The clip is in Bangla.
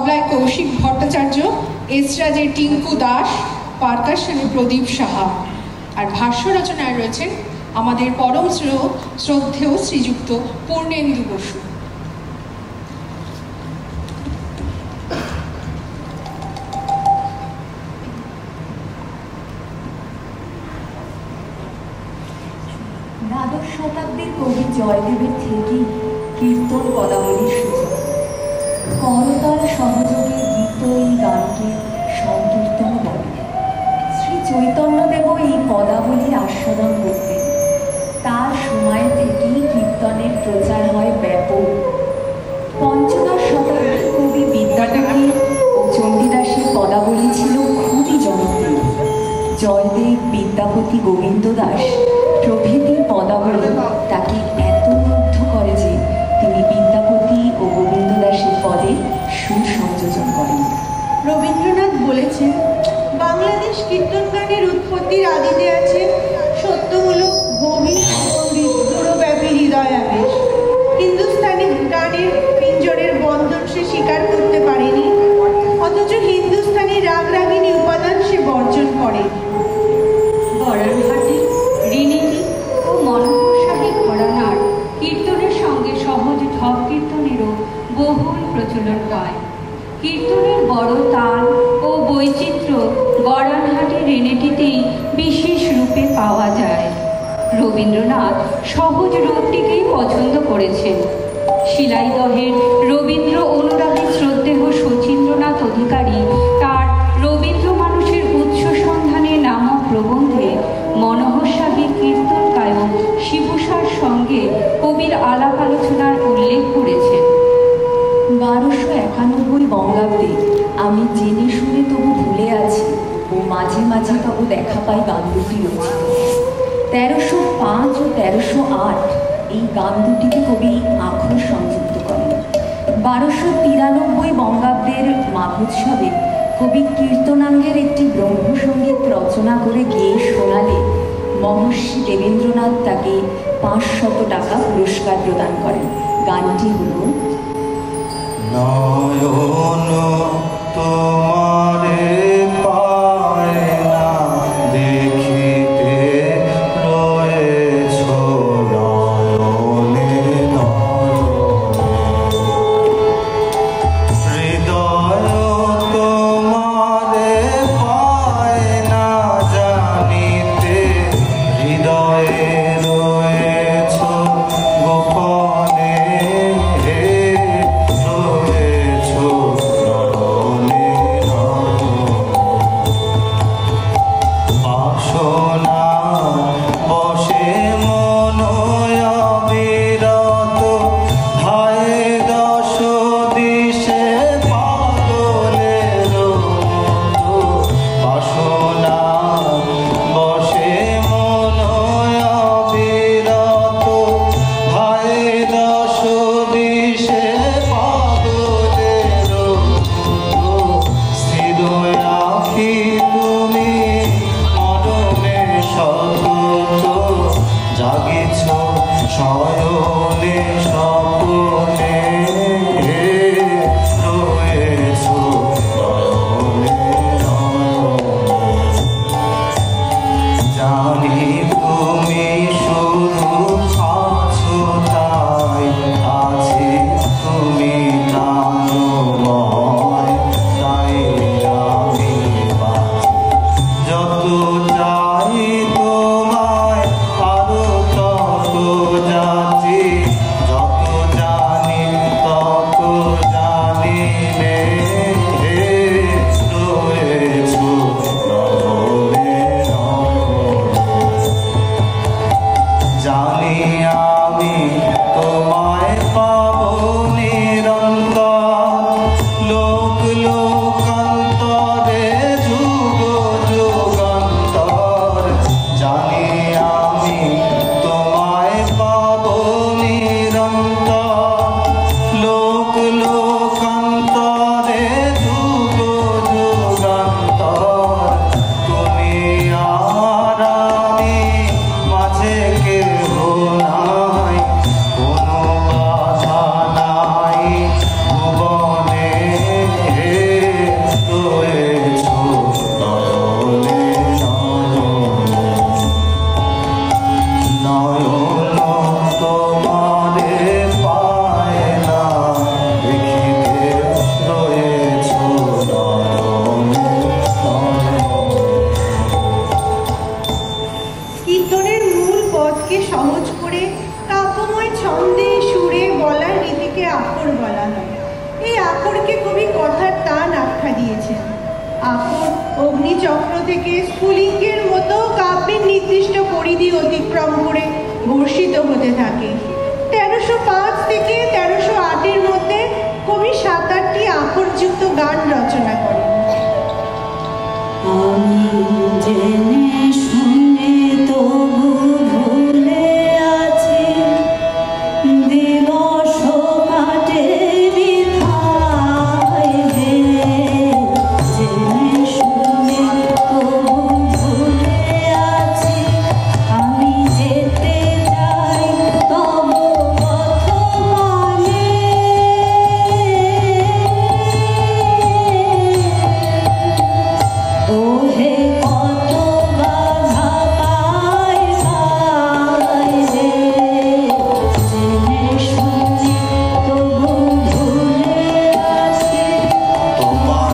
তবলায় কৌশিক ভট্টাচার্য, এসরাজে টিঙ্কু দাস, পারকাশনে প্রদীপ সাহা। আর ভাষ্য রচনায় রয়েছেন আমাদের পরম শ্রদ্ধেয় শ্রীযুক্ত পূর্ণেন্দু বসু। দ্বাদশ শতাব্দীর কবি জয়দেবের থেকেই কীর্তন পদাবলীর সূচনা। করতাল সহযোগে গীত এই গানকে সংকীর্তন বলে। শ্রী চৈতন্যদেবও এই পদাবলীর আস্বাদন করতেন। তার সময় থেকেই কীর্তনের প্রচার হয় ব্যাপক। পঞ্চদশ শতাব্দীর কবি বিদ্যাপতি ও চণ্ডীদাসের পদাবলী ছিল খুবই জনপ্রিয়। জয়দেব, বিদ্যাপতি, গোবিন্দ দাস প্রভৃতির পদাবলী তাকে এত মুগ্ধ করে যে তিনি বিদ্যাপতি ও গোবিন্দ দাসের পদে সুর সংযোজন করেন। রবীন্দ্রনাথ বলেছেন, বাংলাদেশ কীর্তন গানের উৎপত্তির আদিতে আছে সত্যমূলক গভীর দূরব্যাপী হৃদয় আবেশ। হিন্দুস্তানি গানের পিঞ্জরের বন্ধন সে স্বীকার করতে পারেনি, অথচ হিন্দুস্তানি রাগরাগিনী উপাদান সে বর্জন করে। গড়ারহাটি, রিনিটি ও মনোহরশাহী ঘরানার কীর্তনের সঙ্গে সহজ ঢপ কীর্তনেরও বহুল প্রচলন হয়। কীর্তনের বড় তাল ও বৈচিত্র্য গড়ারহাটি রেনেটিতেই বিশেষ রূপে পাওয়া যায়। রবীন্দ্রনাথ সহজ রূপটিকেই পছন্দ করেছেন। শিলাইদহের রবীন্দ্র অনুরাগী শ্রদ্ধেয় শচীন্দ্রনাথ অধিকারী তার রবীন্দ্র মানুষের উৎস সন্ধানে নামক প্রবন্ধে মনোহরশাহী কীর্তন গায়ক শিবুসার সঙ্গে কবির আলাপ আলোচনার উল্লেখ করেছেন। 1291 বঙ্গাব্দে আমি জেনে শুনে তবু ভুলে আছি ও মাঝে মাঝে তবু দেখা পাই গান দুটি রচিত। 1305 ও 1308 এই গান দুটিকে কবি আখর সংযুক্ত করেন। 1293 বঙ্গাব্দের মাঘোৎসবে কবি কীর্তনাঙ্গের একটি ব্রহ্মসঙ্গীত রচনা করে গেয়ে শোনালে মহর্ষি দেবেন্দ্রনাথ তাকে 500 টাকা পুরস্কার প্রদান করেন। গানটি হল নয়ন তোমারে পায় না দেখিতে রয়েছ নয়নে নয়নে, হৃদয় তোমারে পায় না জানিতে হৃদয়ে রয়েছ গোপনে, রয়েছ আপন অগ্নিচক্র থেকে স্ফুলিঙ্গের মতো কাব্যের নির্দিষ্ট পরিধি অতিক্রম করে বর্ষিত হতে থাকে। 1305 থেকে 1308-এর মধ্যে